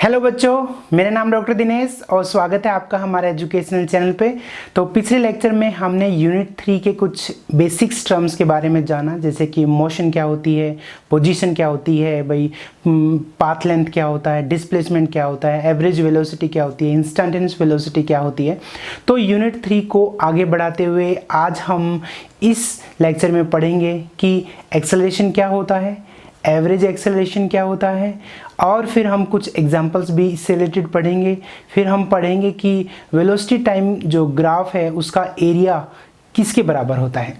Hello बच्चों, मेरा नाम डॉक्टर दिनेश और स्वागत है आपका हमारे एजुकेशनल चैनल पे। तो पिछले लेक्चर में हमने यूनिट 3 के कुछ बेसिक्स टर्म्स के बारे में जाना, जैसे कि मोशन क्या होती है, पोजीशन क्या होती है, भाई पाथ लेंथ क्या होता है, डिस्प्लेसमेंट क्या होता है, एवरेज वेलोसिटी क्या होती है, इंस्टेंटेनियस वेलोसिटी क्या होती है। तो यूनिट 3 को आगे बढ़ाते हुए आज हम इस लेक्चर में पढ़ेंगे कि एक्सेलरेशन क्या होता है, एवरेज एक्सेलरेशन क्या होता है, और फिर हम कुछ एग्जांपल्स भी इससे रिलेटेड पढ़ेंगे। फिर हम पढ़ेंगे कि वेलोसिटी टाइम जो ग्राफ है उसका एरिया किसके बराबर होता है।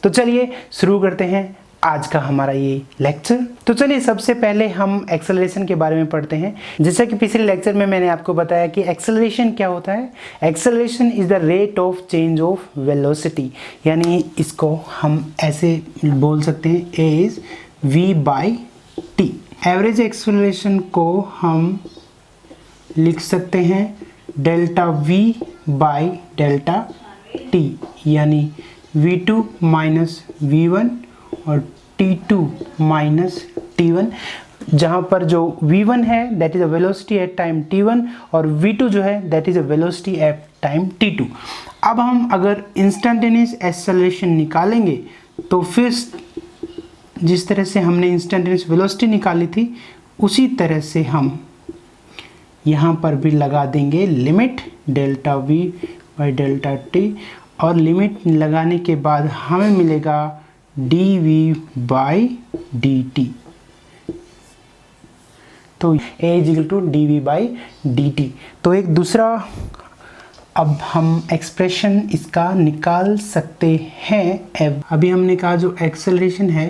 तो चलिए शुरू करते हैं आज का हमारा ये लेक्चर। तो चलिए सबसे पहले हम एक्सेलरेशन के बारे में पढ़ते हैं। जैसा कि पिछले लेक्चर में मैंने आपको बताया कि एक्सेलरेशन क्या होता है। Acceleration is the rate of change of velocity, यानी इसको हम ऐसे बोल सकते हैं, a is v by t. Average acceleration को हम लिख सकते हैं delta v by delta t, यानी v2 माइनस v1 और t2 माइनस t1, जहाँ पर जो v1 है that is a velocity at time t1 और v2 जो है that is a velocity at time t2। अब हम अगर इंस्टेंटेनियस एक्सेलरेशन निकालेंगे तो फिर जिस तरह से हमने इंस्टेंटेनियस वेलोसिटी निकाली थी उसी तरह से हम यहाँ पर भी लगा देंगे limit delta v by delta t, और लिमिट लगाने के बाद हमें मिलेगा dv बाई dt। तो a is equal to dv by dt। तो एक दूसरा अब हम एक्सप्रेशन इसका निकाल सकते हैं। अभी हमने कहा जो एक्सेलरेशन है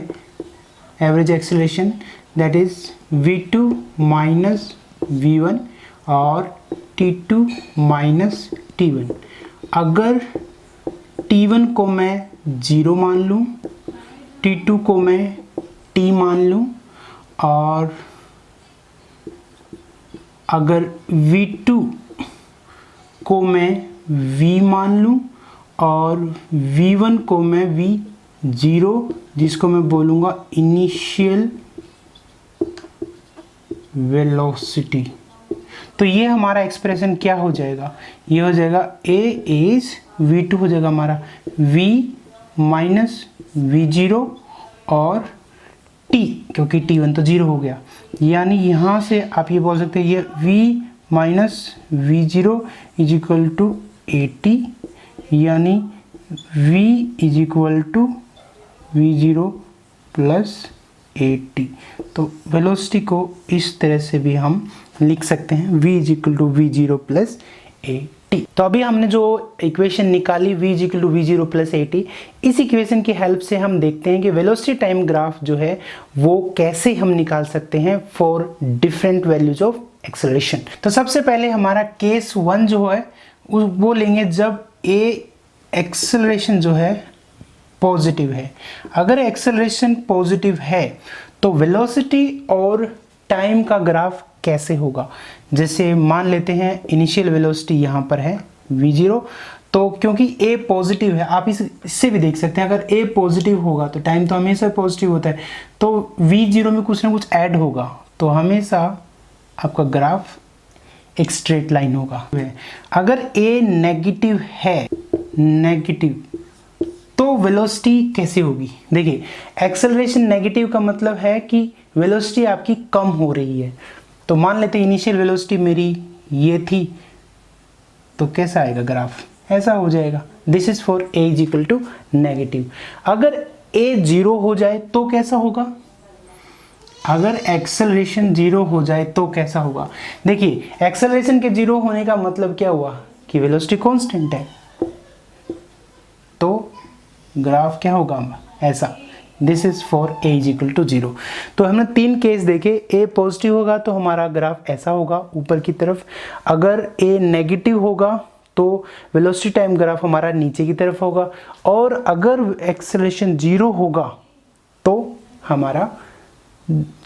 average acceleration that is v2 minus v1 और t2 माइनस t1। अगर t1 को मैं 0 मान लूँ, t2 को मैं t मान लूँ, और अगर v2 को मैं v मान लूँ और v1 को मैं v0, जिसको मैं बोलूँगा इनिशियल वेलोसिटी, तो ये हमारा एक्सप्रेशन क्या हो जाएगा, ये हो जाएगा a इज v2 हो जाएगा हमारा v माइनस v0 और t, क्योंकि t1 तो 0 हो गया, यानी यहाँ से आप ये बोल सकते हैं ये v minus v0 is equal to 80, यानी v is equal to v0 plus 80। तो वेलोसिटी को इस तरह से भी हम लिख सकते हैं, v is equal to v0 plus 80। तो अभी हमने जो इक्वेशन निकाली v is equal to v0 plus 80, इस इक्वेशन की हेल्प से हम देखते हैं कि वेलोसिटी टाइम ग्राफ जो है वो कैसे हम निकाल सकते हैं for different values of acceleration. तो सबसे पहले हमारा केस 1 जो है वो लेंगे जब a एक्सेलरेशन जो है पॉजिटिव है। अगर एक्सेलरेशन पॉजिटिव है तो वेलोसिटी और टाइम का ग्राफ कैसे होगा। जैसे मान लेते हैं इनिशियल वेलोसिटी यहाँ पर है v0, तो क्योंकि a पॉजिटिव है, आप इससे भी देख सकते हैं, अगर a पॉजिटिव होगा तो टाइम तो हमेशा पॉजिटिव होता है, तो v0 में कुछ ना कुछ ऐड होगा, तो हमेशा आपका ग्राफ एक स्ट्रेट लाइन होगा। अगर a नेगेटिव है, नेगेटिव, तो वेलोसिटी कैसे होगी। देखिए एक्सेलरेशन नेगेटिव का मतलब है कि वेलोसिटी आपकी कम हो रही है। तो मान लेते हैं इनिशियल वेलोसिटी मेरी ये थी, तो कैसा आएगा ग्राफ, ऐसा हो जाएगा। This is for a is equal to negative. अगर a 0 हो जाए तो कैसा होगा, अगर एक्सेलरेशन 0 हो जाए तो कैसा होगा। देखिए एक्सेलरेशन के 0 होने का मतलब क्या हुआ कि वेलोसिटी कांस्टेंट है, तो ग्राफ क्या होगा ऐसा। This is for a is equal to 0। तो हमने 3 केस देखे, a पॉजिटिव होगा तो हमारा ग्राफ ऐसा होगा ऊपर की तरफ, अगर a नेगेटिव होगा तो वेलोसिटी टाइम ग्राफ हमारा नीचे की तरफ होगा, और अगर एक्सेलरेशन 0 होगा तो हमारा,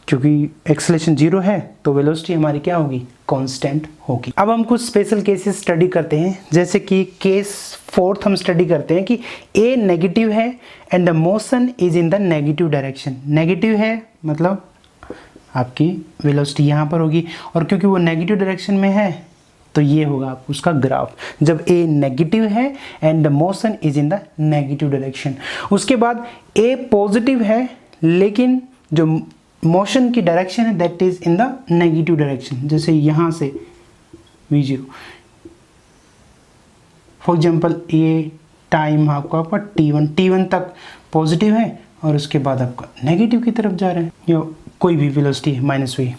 क्योंकि एक्सेलरेशन 0 है तो वेलोसिटी हमारी क्या होगी, कांस्टेंट होगी। अब हम कुछ स्पेशल केसेस स्टडी करते हैं, जैसे कि केस 4 हम स्टडी करते हैं कि a नेगेटिव है and the motion is in the negative direction. Negative है मतलब आपकी वेलोसिटी यहाँ पर होगी, और क्योंकि वो नेगेटिव डायरेक्शन में है तो ये होगा उसका ग्राफ जब ए नेगेटिव है and the motion is in the negative direction. उसके बाद ए पॉजिटिव है लेकिन जो मोशन की डायरेक्शन है that is in the negative direction, जैसे यहाँ से v0 फॉर एग्जाम्पल ये टाइम आपका t1 तक पॉजिटिव है और उसके बाद आपका नेगेटिव की तरफ जा रहे हैं, या कोई भी वेलोसिटी है -v।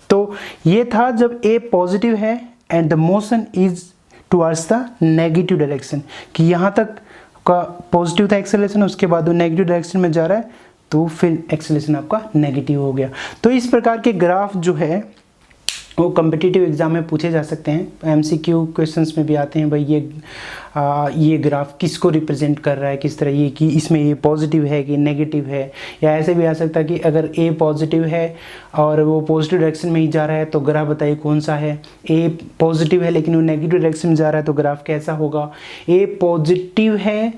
तो ये था जब a पॉजिटिव है and the motion is towards the negative direction, कि यहाँ तक का पॉजिटिव था एक्सेलरेशन, उसके बाद वो नेगेटिव डायरेक्शन में जा रहा है तो फिर एक्सेलरेशन आपका नेगेटिव हो गया। तो इस प्रकार के ग्राफ जो है वो कम्पिटिटिव एग्जाम में पूछे जा सकते हैं, एमसीक्यू क्वेश्चंस में भी आते हैं भाई ये ग्राफ किसको रिप्रेजेंट कर रहा है, किस तरह ये कि इसमें ये पॉजिटिव है कि नेगेटिव है, या ऐसे भी आ सकता है कि अगर ए पॉजिटिव है और वो पॉजिटिव डायरेक्शन में ही जा रहा है तो ग्राफ बताइए कौन सा है। ए पॉजिटिव है लेकिन वो नेगेटिव डायरेक्शन में जा रहा है तो ग्राफ कैसा होगा। ए पॉजिटिव है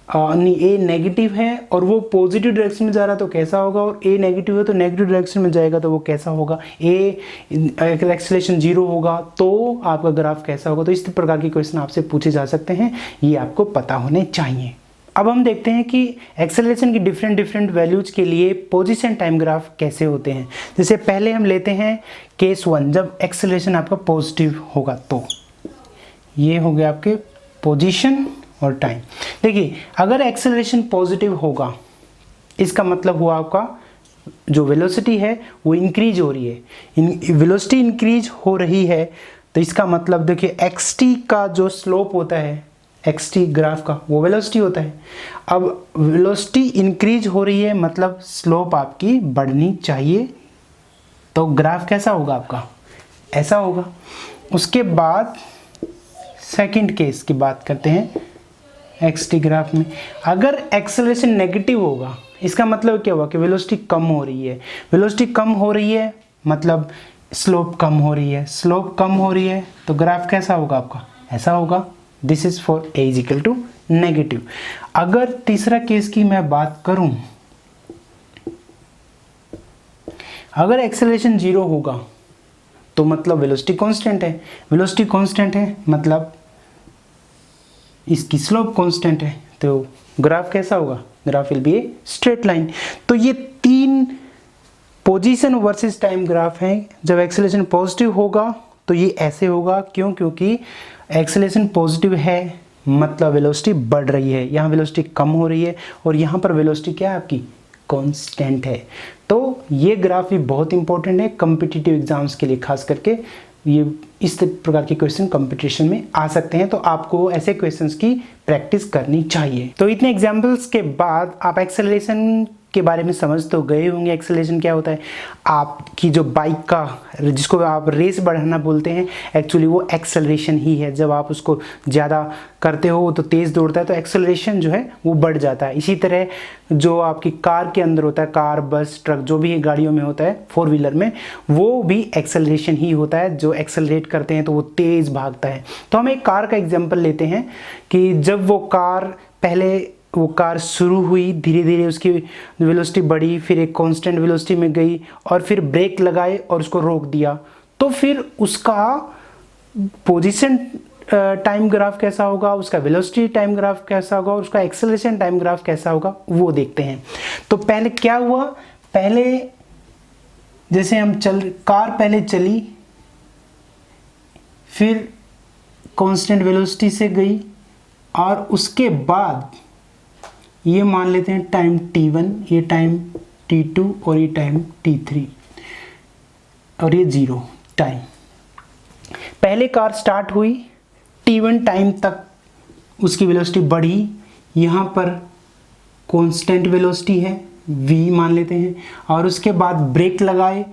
नहीं ए नेगेटिव है और वो पॉजिटिव डायरेक्शन में जा रहा है तो कैसा होगा, और ए नेगेटिव है तो नेगेटिव डायरेक्शन में जाएगा तो वो कैसा होगा। ए एक्सेलरेशन 0 होगा तो आपका ग्राफ कैसा होगा। तो इस प्रकार के क्वेश्चन आपसे पूछे जा सकते हैं, ये आपको पता होने चाहिए। अब हम देखते हैं कि एक्सेलरेशन की डिफरेंट वैल्यूज के लिए पोजीशन टाइम ग्राफ कैसे होते हैं। जैसे पहले हम लेते हैं केस 1, जब एक्सेलरेशन आपका पॉजिटिव होगा तो ये हो गया आपके पोजीशन और टाइम। देखिए अगर एक्सेलरेशन पॉजिटिव होगा इसका मतलब हुआ आपका जो वेलोसिटी है वो इंक्रीज हो रही है, वेलोसिटी इंक्रीज हो रही है तो इसका मतलब देखिए xt का जो स्लोप होता है, xt ग्राफ का वो वेलोसिटी होता है। अब वेलोसिटी इंक्रीज हो रही है मतलब स्लोप आपकी बढ़नी चाहिए, तो ग्राफ कैसा होगा आपका ऐसा होगा। उसके बाद सेकंड केस की बात करते हैं xt ग्राफ में। अगर एक्सेलरेशन नेगेटिव होगा इसका मतलब क्या हुआ कि वेलोसिटी कम हो रही है, वेलोसिटी कम हो रही है मतलब स्लोप कम हो रही है, स्लोप कम हो रही है तो ग्राफ कैसा होगा आपका ऐसा होगा। This is for a is equal to negative. अगर तीसरा केस की मैं बात करूं, अगर एक्सेलरेशन 0 होगा तो मतलब वेलोसिटी कांस्टेंट है, वेलोसिटी कांस्टेंट है मतलब इसकी स्लोप कांस्टेंट है, तो ग्राफ कैसा होगा, graph will be a straight line. तो ये 3 पोजीशन वर्सेस टाइम ग्राफ हैं। जब एक्सेलरेशन पॉजिटिव होगा तो ये ऐसे होगा, क्यों, क्योंकि एक्सेलरेशन पॉजिटिव है मतलब वेलोसिटी बढ़ रही है, यहाँ वेलोसिटी कम हो रही है और यहाँ पर वेलोसिटी क्या है आपकी कांस्टेंट है। तो ये ग्राफ भी बहुत इंपॉर्टेंट है कॉम्पिटिटिव एग्जाम्स के लिए, खास करके ये इस प्रकार के क्वेश्चन कंपटीशन में आ सकते हैं, तो आपको ऐसे क्वेश्चंस की प्रैक्टिस करनी चाहिए। तो इतने एग्जांपल्स के बाद आप एक्सेलरेशन के बारे में समझ तो गए होंगे। एक्सेलरेशन क्या होता है, आपकी जो बाइक का जिसको आप रेस बढ़ाना बोलते हैं एक्चुअली वो एक्सेलरेशन ही है। जब आप उसको ज़्यादा करते हो तो तेज़ दौड़ता है तो एक्सेलरेशन जो है वो बढ़ जाता है। इसी तरह जो आपकी कार के अंदर होता है, कार बस ट्रक जो भी गाड़ियों में होता है, 4 व्हीलर में, वो भी एक्सेलरेशन ही होता है। जो एक्सेलरेट करते हैं तो वो तेज़ भागता है। तो हम एक कार का एग्जाम्पल लेते हैं कि जब वो कार शुरू हुई, धीरे धीरे उसकी वेलोसिटी बढ़ी, फिर एक कांस्टेंट वेलोसिटी में गई और फिर ब्रेक लगाए और उसको रोक दिया, तो फिर उसका पोजीशन टाइम ग्राफ कैसा होगा, उसका वेलोसिटी टाइम ग्राफ कैसा होगा और उसका एक्सेलरेशन टाइम ग्राफ कैसा होगा वो देखते हैं। तो पहले क्या हुआ, पहले जैसे हम कार पहले चली, फिर कांस्टेंट वेलोसिटी से गई और उसके बाद ये मान लेते हैं टाइम t1, ये टाइम t2 और ये टाइम t3 और ये 0 टाइम। पहले कार स्टार्ट हुई, t1 टाइम तक उसकी वेलोसिटी बढ़ी, यहाँ पर कांस्टेंट वेलोसिटी है v मान लेते हैं, और उसके बाद ब्रेक लगाए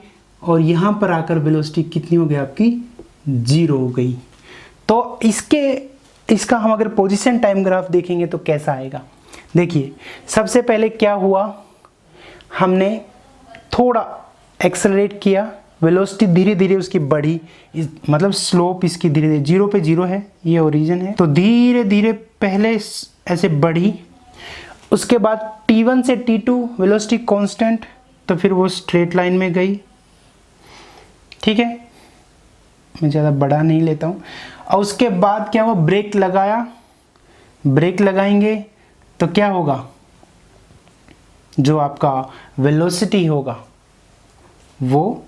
और यहाँ पर आकर वेलोसिटी कितनी हो गई आपकी 0 हो गई। तो इसका हम अगर पोजीशन टाइम ग्राफ देखेंगे तो कैसा आएगा। देखिए सबसे पहले क्या हुआ, हमने थोड़ा एक्सेलरेट किया, वेलोसिटी धीरे धीरे उसकी बढ़ी, मतलब स्लोप इसकी धीरे धीरे 0 पे 0 है, ये ओरिजिन है, तो धीरे धीरे पहले ऐसे बढ़ी। उसके बाद t1 से t2 वेलोसिटी कांस्टेंट, तो फिर वो स्ट्रेट लाइन में गई, ठीक है, मैं ज़्यादा बड़ा नहीं लेता हूँ। और उसके बाद क्या हुआ, ब्रेक लगाया, ब्रेक लगाएंगे तो क्या होगा, जो आपका वेलोसिटी होगा वो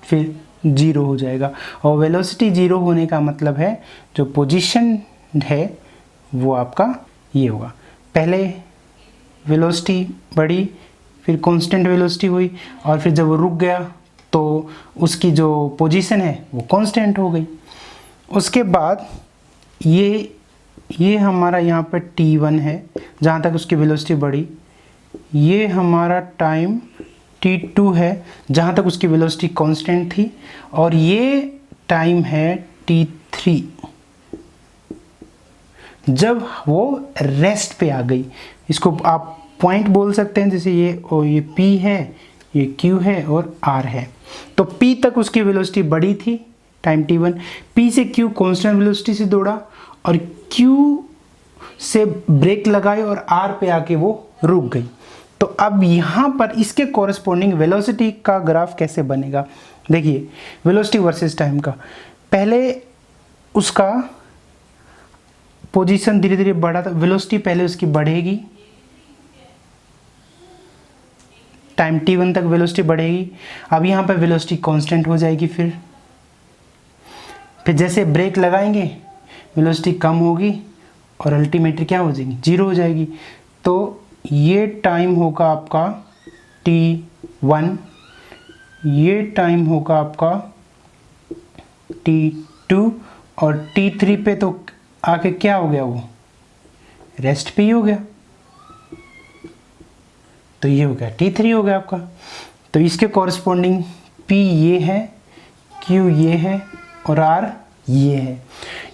फिर जीरो हो जाएगा। और वेलोसिटी जीरो होने का मतलब है जो पोजीशन है वो आपका ये होगा। पहले वेलोसिटी बढ़ी, फिर कांस्टेंट वेलोसिटी हुई, और फिर जब वो रुक गया तो उसकी जो पोजीशन है वो कांस्टेंट हो गई। उसके बाद ये हमारा यहाँ पर t1 है जहाँ तक उसकी वेलोसिटी बढ़ी, ये हमारा टाइम t2 है जहाँ तक उसकी वेलोसिटी कांस्टेंट थी, और ये टाइम है t3 जब वो रेस्ट पे आ गई। इसको आप पॉइंट बोल सकते हैं, जैसे ये P है, ये Q है और R है। तो P तक उसकी वेलोसिटी बढ़ी थी टाइम t1, P से Q कांस्टेंट वेलोसिटी से दौड़ा, और Q से ब्रेक लगाए और R पे आके वो रुक गई। तो अब यहाँ पर इसके कॉरस्पॉन्डिंग वेलोसिटी का ग्राफ कैसे बनेगा, देखिए वेलोसिटी वर्सेस टाइम का। पहले उसका पोजीशन धीरे धीरे बढ़ा था, वेलोसिटी पहले उसकी बढ़ेगी, टाइम t1 तक वेलोसिटी बढ़ेगी। अब यहाँ पर वेलोसिटी कांस्टेंट हो जाएगी, फिर जैसे ब्रेक लगाएंगे वेलोसिटी कम होगी और अल्टीमेटली क्या हो जाएगी, जीरो हो जाएगी। तो ये टाइम होगा आपका t1, ये टाइम होगा आपका t2, और t3 पे तो आके क्या हो गया, वो रेस्ट पे ही हो गया। तो ये हो गया t3 हो गया आपका। तो इसके कॉरस्पॉन्डिंग p ये है, q ये है और r ये है।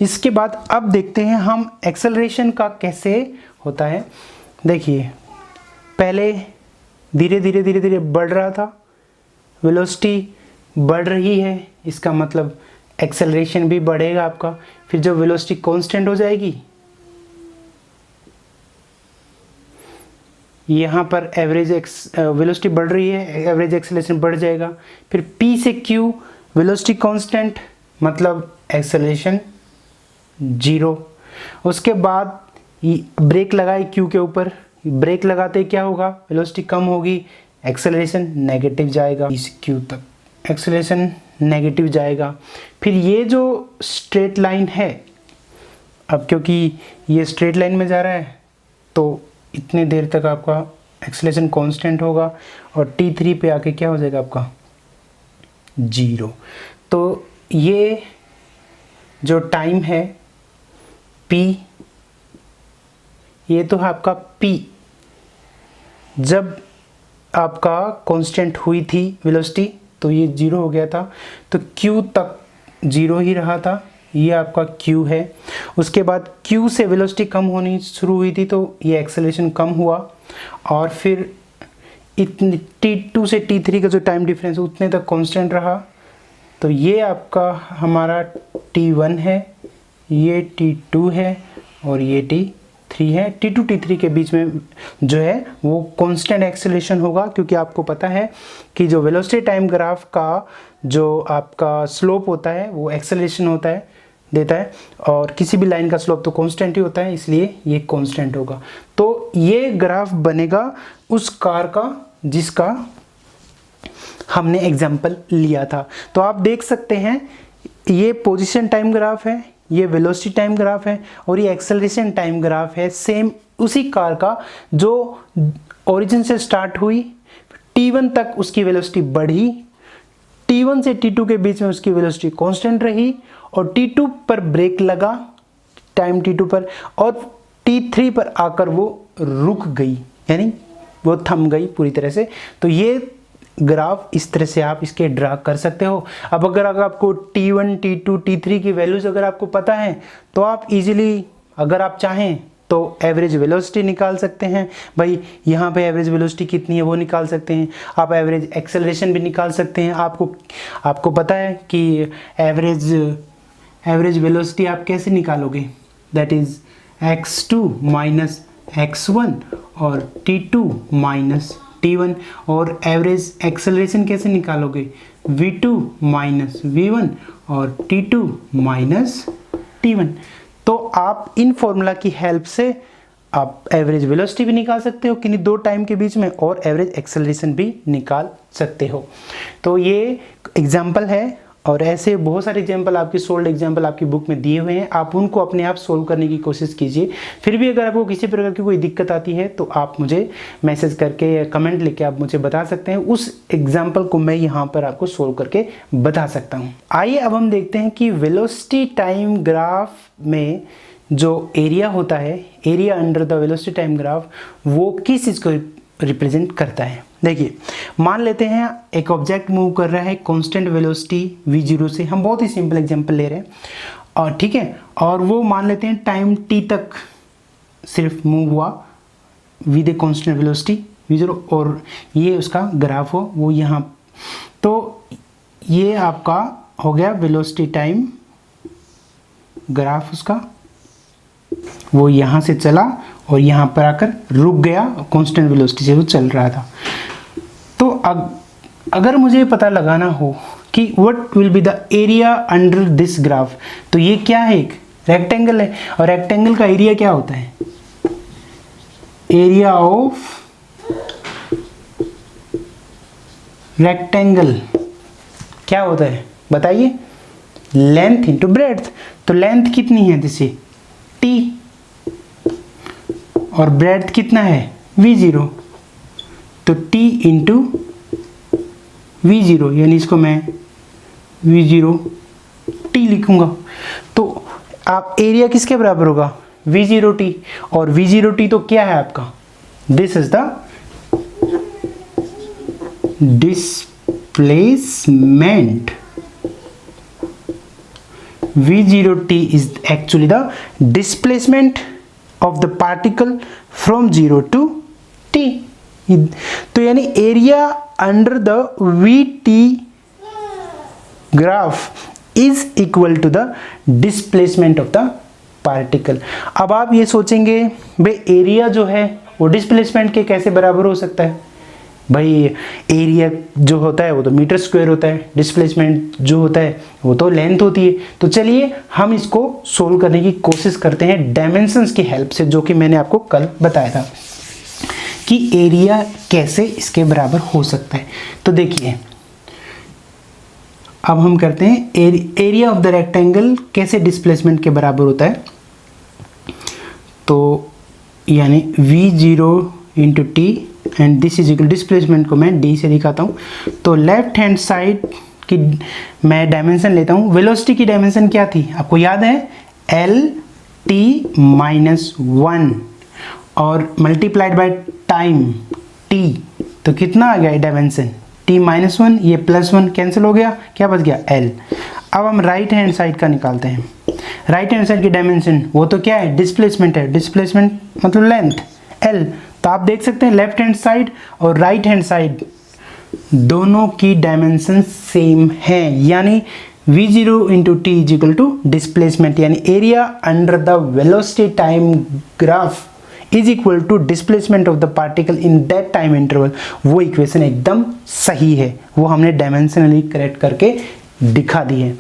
इसके बाद अब देखते हैं हम एक्सेलरेशन का कैसे होता है। देखिए पहले धीरे धीरे बढ़ रहा था, वेलोसिटी बढ़ रही है, इसका मतलब एक्सेलरेशन भी बढ़ेगा आपका। फिर जब वेलोसिटी कांस्टेंट हो जाएगी, यहाँ पर एवरेज वेलोसिटी बढ़ रही है, एवरेज एक्सेलरेशन बढ़ जाएगा। फिर P से Q वेलोसिटी कांस्टेंट मतलब एक्सेलरेशन जीरो। उसके बाद ब्रेक लगाए Q के ऊपर, ब्रेक लगाते क्या होगा, वेलोसिटी कम होगी, एक्सेलरेशन नेगेटिव जाएगा, इस Q तक एक्सेलरेशन नेगेटिव जाएगा। फिर ये जो स्ट्रेट लाइन है, अब क्योंकि ये स्ट्रेट लाइन में जा रहा है तो इतने देर तक आपका एक्सेलरेशन कांस्टेंट होगा, और t3 पे आके क्या हो जाएगा आपका जीरो। तो ये जो टाइम है p, ये तो है आपका p जब आपका कांस्टेंट हुई थी वेलोसिटी, तो ये जीरो हो गया था, तो q तक जीरो ही रहा था, ये आपका q है। उसके बाद q से वेलोसिटी कम होनी शुरू हुई थी, तो ये एक्सेलरेशन कम हुआ, और फिर इतने t2 से t3 का जो टाइम डिफरेंस है उतने तक कांस्टेंट रहा। तो ये आपका हमारा t1 है, ये t2 है और ये t3 है। t2 t3 के बीच में जो है वो कांस्टेंट एक्सेलरेशन होगा, क्योंकि आपको पता है कि जो वेलोसिटी टाइम ग्राफ का जो आपका स्लोप होता है वो एक्सेलरेशन होता है, देता है, और किसी भी लाइन का स्लोप तो कांस्टेंट ही होता है, इसलिए ये कांस्टेंट होगा। तो ये ग्राफ बनेगा उस कार का जिसका हमने एग्जाम्पल लिया था। तो आप देख सकते हैं ये पोजीशन टाइम ग्राफ है, ये वेलोसिटी टाइम ग्राफ है, और ये एक्सेलरेशन टाइम ग्राफ है, सेम उसी कार का जो ओरिजिन से स्टार्ट हुई, t1 तक उसकी वेलोसिटी बढ़ी, t1 से t2 के बीच में उसकी वेलोसिटी कांस्टेंट रही, और t2 पर ब्रेक लगा टाइम t2 पर, और t3 पर आकर वो रुक गई, यानी वो थम गई पूरी तरह से। तो ये ग्राफ इस तरह से आप इसके ड्रा कर सकते हो। अब अगर आपको t1, t2, t3 की वैल्यूज अगर आपको पता है तो आप इजीली, अगर आप चाहें तो एवरेज वेलोसिटी निकाल सकते हैं। भाई यहाँ पे एवरेज वेलोसिटी कितनी है वो निकाल सकते हैं। आप एवरेज एक्सेलरेशन भी निकाल सकते हैं। आपको पता है कि एवरेज वेलोसिटी आप कैसे निकालोगे, that is x2 minus x1 और t2 माइनस t1। और एवरेज एक्सेलरेशन कैसे निकालोगे, v2 माइनस v1 और t2 माइनस t1। तो आप इन फॉर्मूला की हेल्प से आप एवरेज वेलोसिटी भी निकाल सकते हो किन्हीं दो टाइम के बीच में, और एवरेज एक्सेलरेशन भी निकाल सकते हो। तो ये एग्जाम्पल है, और ऐसे बहुत सारे एग्जाम्पल आपके सोल्ड एग्जाम्पल आपकी बुक में दिए हुए हैं, आप उनको अपने आप सोल्व करने की कोशिश कीजिए। फिर भी अगर आपको किसी प्रकार की कोई दिक्कत आती है तो आप मुझे मैसेज करके या कमेंट लिख के आप मुझे बता सकते हैं, उस एग्जाम्पल को मैं यहाँ पर आपको सोल्व करके बता सकता हूँ। आइए अब हम देखते हैं कि वेलोसिटी टाइम ग्राफ में जो एरिया होता है, area under the velocity time graph, वो किस चीज़ को रिप्रेजेंट करता है। देखिए, मान लेते हैं एक ऑब्जेक्ट मूव कर रहा है कांस्टेंट वेलोसिटी v0 से, हम बहुत ही सिंपल एग्जांपल ले रहे हैं, और ठीक है, और वो मान लेते हैं टाइम t तक सिर्फ मूव हुआ with a constant velocity v0, और ये उसका ग्राफ हो वो यहाँ। तो ये आपका हो गया वेलोसिटी टाइम ग्राफ, उसका वो यहाँ से चला और यहाँ पर आकर रुक गया, कांस्टेंट वेलोसिटी से वो चल रहा था। तो अगर मुझे पता लगाना हो कि what will be the area under this graph, तो ये क्या है, एक रेक्टेंगल है, और रेक्टेंगल का एरिया क्या होता है, एरिया ऑफ रेक्टेंगल क्या होता है बताइए, लेंथ इंटू ब्रेड्थ। तो लेंथ कितनी है जैसे t, और ब्रेड्थ कितना है v0, तो t इंटू v0, यानी इसको मैं v0 t लिखूंगा। तो आप एरिया किसके बराबर होगा, v0 t, और v0 t तो क्या है आपका, this is the displacement, v0 t is actually the displacement of the particle from 0 to t। तो यानी area under the vt graph is equal to the displacement of the particle. अब आप ये सोचेंगे भाई एरिया जो है वो डिस्प्लेसमेंट के कैसे बराबर हो सकता है, भाई एरिया जो होता है वो तो मीटर स्क्वायर होता है, डिस्प्लेसमेंट जो होता है वो तो लेंथ होती है। तो चलिए हम इसको सोल्व करने की कोशिश करते हैं डायमेंशंस की हेल्प से, जो कि मैंने आपको कल बताया था कि एरिया कैसे इसके बराबर हो सकता है। तो देखिए अब हम करते हैं एरिया ऑफ द रेक्टेंगल कैसे डिस्प्लेसमेंट के बराबर होता है। तो यानी v0 into T and this is equal, displacement को मैं d से दिखाता हूँ। तो लेफ्ट हैंड साइड की मैं डायमेंशन लेता हूँ, वेलोसिटी की डायमेंशन क्या थी आपको याद है, l t माइनस 1 और मल्टीप्लाइड बाय टाइम t, तो कितना आ गया डायमेंशन t माइनस 1, ये प्लस 1 कैंसिल हो गया, क्या बच गया l। अब हम राइट हैंड साइड का निकालते हैं, राइट हैंड साइड की डायमेंशन वो तो क्या है, डिस्प्लेसमेंट है, डिस्प्लेसमेंट मतलब लेंथ l। तो आप देख सकते हैं लेफ्ट हैंड साइड और राइट हैंड साइड दोनों की डायमेंशन सेम है, यानी v0 into t is equal to displacement, यानी area under the velocity time graph is equal to displacement of the particle in that time interval. वो equation एकदम सही है, वो हमने डायमेंशनली करेक्ट करके दिखा दी है।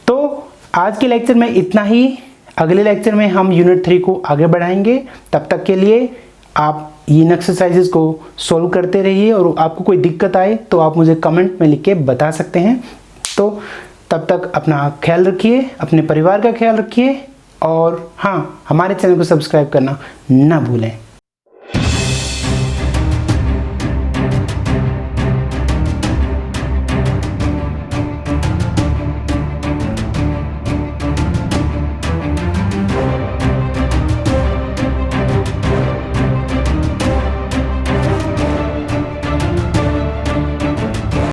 तो आज के लेक्चर में इतना ही, अगले लेक्चर में हम यूनिट 3 को आगे बढ़ाएंगे। तब तक के लिए आप इन एक्सरसाइजेस को सॉल्व करते रहिए, और आपको कोई दिक्कत आए तो आप मुझे कमेंट में लिख के बता सकते हैं। तो तब तक अपना ख्याल रखिए, अपने परिवार का ख्याल रखिए, और हाँ, हमारे चैनल को सब्सक्राइब करना ना भूलें।